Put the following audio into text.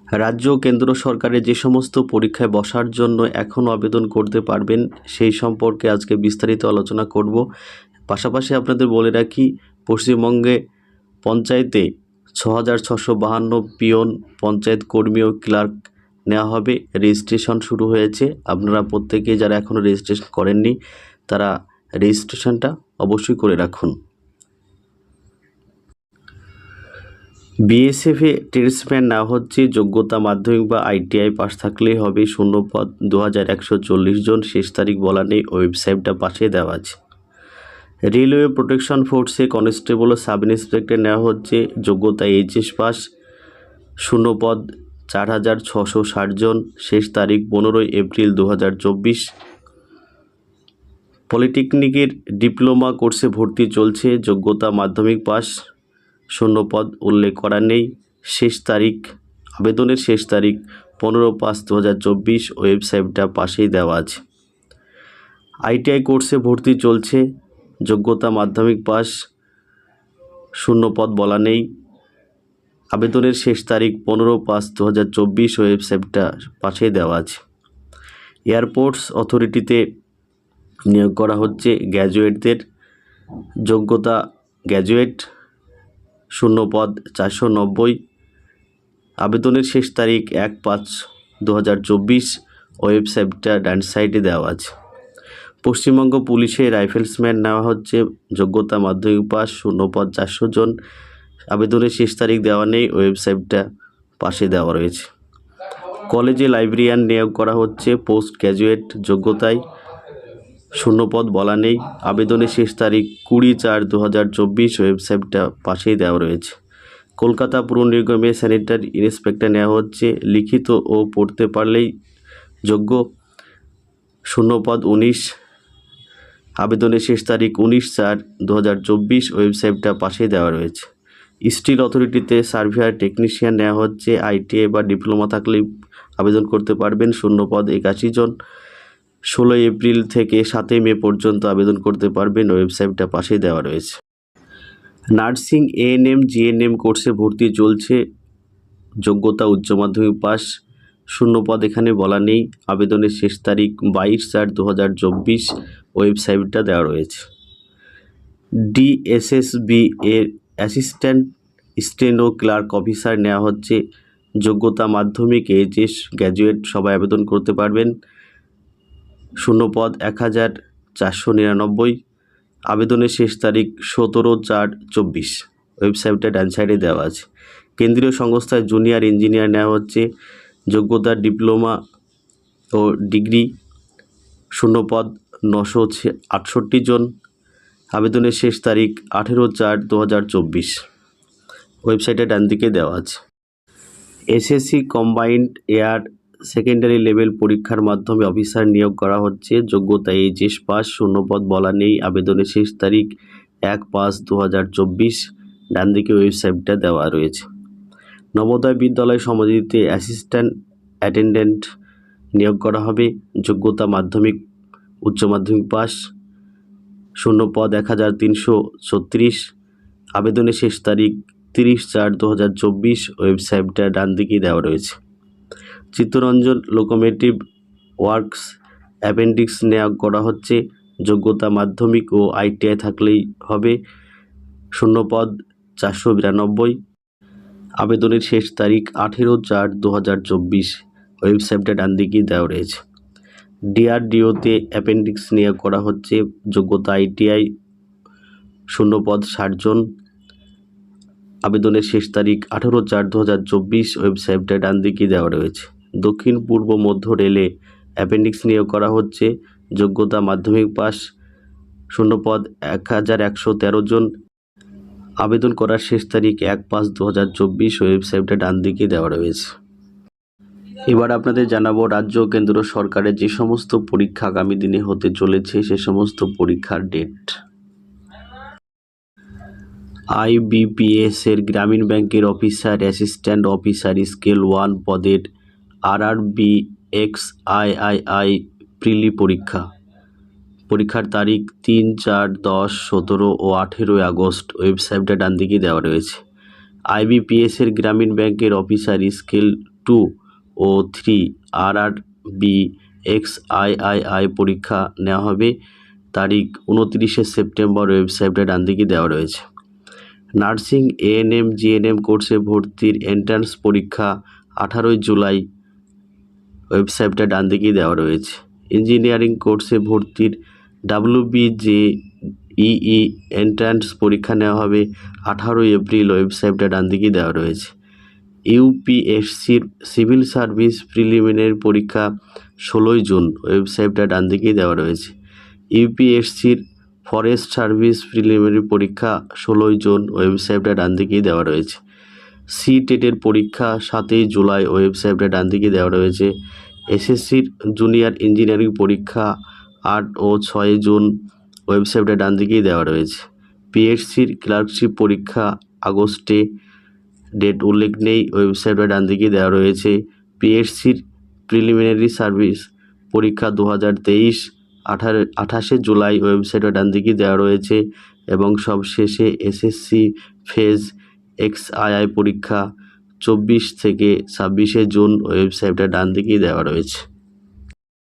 রাজ্য ও কেন্দ্র সরকারের যে সমস্ত পরীক্ষায় বসার জন্য এখনও আবেদন করতে পারবেন সেই সম্পর্কে আজকে বিস্তারিত আলোচনা করব। পাশাপাশি আপনাদের বলে রাখি, পশ্চিমবঙ্গে পঞ্চায়েতে ৬,৬৫২ পিয়ন, পঞ্চায়েত কর্মী ও ক্লার্ক নেওয়া হবে। রেজিস্ট্রেশন শুরু হয়েছে। আপনারা প্রত্যেকেই যারা এখনও রেজিস্ট্রেশন করেননি তারা রেজিস্ট্রেশনটা অবশ্যই করে রাখুন। বিএসএফে ট্রেডসম্যান নেওয়া হচ্ছে। যোগ্যতা মাধ্যমিক বা আইটিআই পাস থাকলেই হবে। শূন্যপদ 2140 জন। শেষ তারিখ বলা নেই, ওয়েবসাইটটা পাশে দেওয়া আছে। রেলওয়ে প্রোটেকশন ফোর্সে কনস্টেবল ও সাব ইন্সপেক্টর নেওয়া হচ্ছে। যোগ্যতা এইচএস পাস। শূন্যপদ 4660 জন। শেষ তারিখ 15 এপ্রিল 2024। পলিটেকনিকের ডিপ্লোমা কোর্সে ভর্তি চলছে। যোগ্যতা মাধ্যমিক পাস। শূন্যপদ উল্লেখ করা নেই। শেষ তারিখ, আবেদনের শেষ তারিখ 15/5/2024। ওয়েবসাইটটা পাশেই দেওয়া আছে। আইটিআই কোর্সে ভর্তি চলছে। যোগ্যতা মাধ্যমিক পাস। শূন্যপদ বলা নেই। আবেদনের শেষ তারিখ 15/5/2024। ওয়েবসাইটটা পাশেই দেওয়া আছে। এয়ারপোর্টস অথরিটিতে নিয়োগ করা হচ্ছে গ্র্যাজুয়েটদের। যোগ্যতা গ্র্যাজুয়েট। শূন্যপদ 490। আবেদনের শেষ তারিখ 1/5/2024। ওয়েবসাইটটা ডান সাইডে দেওয়া আছে। পশ্চিমবঙ্গ পুলিশে রাইফেলসম্যান নেওয়া হচ্ছে। যোগ্যতা মাধ্যমিক পাস। শূন্যপদ 400 জন। আবেদনের শেষ তারিখ দেওয়া নেই, ওয়েবসাইটটা পাশে দেওয়া রয়েছে। কলেজে লাইব্রেরিয়ান নিয়োগ করা হচ্ছে পোস্ট গ্র্যাজুয়েট যোগ্যতায়। শূন্যপদ বলা নেই। আবেদনের শেষ তারিখ 20/4/2024। ওয়েবসাইটটা পাশেই দেওয়া রয়েছে। কলকাতা পুর নিগমে স্যানিটারি ইন্সপেক্টর নেওয়া হচ্ছে। লিখিত ও পড়তে পারলেই যোগ্য। শূন্যপদ 19। আবেদনের শেষ তারিখ 19/4/2024। ওয়েবসাইটটা পাশেই দেওয়া রয়েছে। স্টিল অথরিটিতে সার্ভেয়ার টেকনিশিয়ান নেওয়া হচ্ছে। আইটিআই বা ডিপ্লোমা থাকলেই আবেদন করতে পারবেন। শূন্যপদ 81 জন। 16 এপ্রিল থেকে 7 মে পর্যন্ত আবেদন করতে পারবেন। ওয়েবসাইটটা পাশেই দেওয়া রয়েছে। নার্সিং, এএনএম, জিএনএম কোর্সে ভর্তি চলছে। যোগ্যতা উচ্চ মাধ্যমিক পাস। শূন্যপদ এখানে বলা নেই। আবেদনের শেষ তারিখ 22/4/2024। ওয়েবসাইটটা দেওয়া রয়েছে। ডিএসএসবি এর অ্যাসিস্ট্যান্ট স্টেনো ক্লার্ক অফিসার নেওয়া হচ্ছে। যোগ্যতা মাধ্যমিক, এইচএস, গ্র্যাজুয়েট সবাই আবেদন করতে পারবেন। শূন্যপদ 1499। আবেদনের শেষ তারিখ 17/4/24। ওয়েবসাইটটা ডান সাইডে দেওয়া আছে। কেন্দ্রীয় সংস্থায় জুনিয়র ইঞ্জিনিয়ার নেওয়া হচ্ছে। যোগ্যতা ডিপ্লোমা ও ডিগ্রি। শূন্যপদ 968 জন। আবেদনের শেষ তারিখ 18/4/2024। ওয়েবসাইটে ডান দিকে দেওয়া আছে। SSC combined air secondary level পরীক্ষার মাধ্যমে অফিসার নিয়োগ করা হচ্ছে। যোগ্যতা এইচএস পাস। শূন্যপদ বলা নেই। আবেদনের শেষ তারিখ 1/5/2024। ডান দিকে ওয়েবসাইটটা দেওয়া রয়েছে। নবোদয় বিদ্যালয় সমিতিতে অ্যাসিস্ট্যান্ট অ্যাটেন্ডেন্ট নিয়োগ করা হবে। যোগ্যতা মাধ্যমিক, উচ্চ মাধ্যমিক পাস। শূন্যপদ 1336। আবেদনের শেষ তারিখ 30/4/2024। ওয়েবসাইটটা ডান দিকেই দেওয়া রয়েছে। চিত্তরঞ্জন লোকোমোটিভ ওয়ার্কস অ্যাপেন্ডিক্স নিয়োগ করা হচ্ছে। যোগ্যতা মাধ্যমিক ও আইটিআই থাকলেই হবে। শূন্যপদ 492। আবেদনের শেষ তারিখ 18/4/2024। ওয়েবসাইটটা ডান দিকেই দেওয়া রয়েছে। ডিআরডিওতে অ্যাপেন্ডিক্স নিয়োগ করা হচ্ছে। যোগ্যতা আইটিআই। শূন্যপদ 60 জন। আবেদনের শেষ তারিখ 18/4/2024। ওয়েবসাইটটা ডান দিকেই দেওয়া রয়েছে। দক্ষিণ পূর্ব মধ্য রেলে অ্যাপেন্ডিক্স নিয়োগ করা হচ্ছে। যোগ্যতা মাধ্যমিক পাস। শূন্যপদ 1113 জন। আবেদন করার শেষ তারিখ 1/5/2024। ওয়েবসাইটটা ডান দিকে দেওয়া রয়েছে। এবার আপনাদের জানাবো রাজ্য ও কেন্দ্র সরকারের যে সমস্ত পরীক্ষা আগামী দিনে হতে চলেছে সে সমস্ত পরীক্ষার ডেট। আইবিপিএস এর গ্রামীণ ব্যাংকের অফিসার অ্যাসিস্ট্যান্ট অফিসার স্কেল 1 পদের RRBXIII প্রিলি পরীক্ষা। পরীক্ষার তারিখ 3, 4, 10, 17 ও 18 আগস্ট। ওয়েবসাইটটা ডান দিকে দেওয়া রয়েছে। আইবিপিএস এর গ্রামীণ ব্যাংকের অফিসার স্কেল 2 ও 3 RRB XIII পরীক্ষা নেওয়া হবে। তারিখ 29শে সেপ্টেম্বর ওয়েবসাইটে ডান দিকে দেওয়া রয়েছে। নার্সিং ANM GNM কোর্সে ভর্তির এন্ট্রান্স পরীক্ষা 18 জুলাই ওয়েবসাইটে ডান দিকে দেওয়া রয়েছে। ইঞ্জিনিয়ারিং কোর্সে ভর্তির WBJEE এন্ট্রান্স পরীক্ষা নেওয়া হবে 18 এপ্রিল ওয়েবসাইটে ডান দিকে দেওয়া রয়েছে। UPSCর সিভিল সার্ভিস প্রিলিমিনারি পরীক্ষা 16 জুন ওয়েবসাইটে ডান দিকে দেওয়া রয়েছে। UPSCর ফরেস্ট সার্ভিস প্রিলিমিনারি পরীক্ষা 16 জুন ওয়েবসাইটে ডান দিকে দেওয়া রয়েছে। CTET-এর পরীক্ষা 7 জুলাই ওয়েবসাইটে ডান দিকে দেওয়া রয়েছে। SSCর জুনিয়র ইঞ্জিনিয়ারিং পরীক্ষা 8 ও 6 জুন ওয়েবসাইটে ডান দিকেই দেওয়া রয়েছে। PSCর ক্লার্কশিপ পরীক্ষা আগস্টে, ডেট উল্লেখ নেই, ওয়েবসাইটে ডান দিকে দেওয়া রয়েছে। PSCর প্রিলিমিনারি সার্ভিস পরীক্ষা 2023 28শে জুলাই ওয়েবসাইটে ডান দিকে দেওয়া রয়েছে। এবং সবশেষে SSC ফেজ XII পরীক্ষা 24 থেকে 26শে জুন ওয়েবসাইটে ডান দিকেই দেওয়া রয়েছে।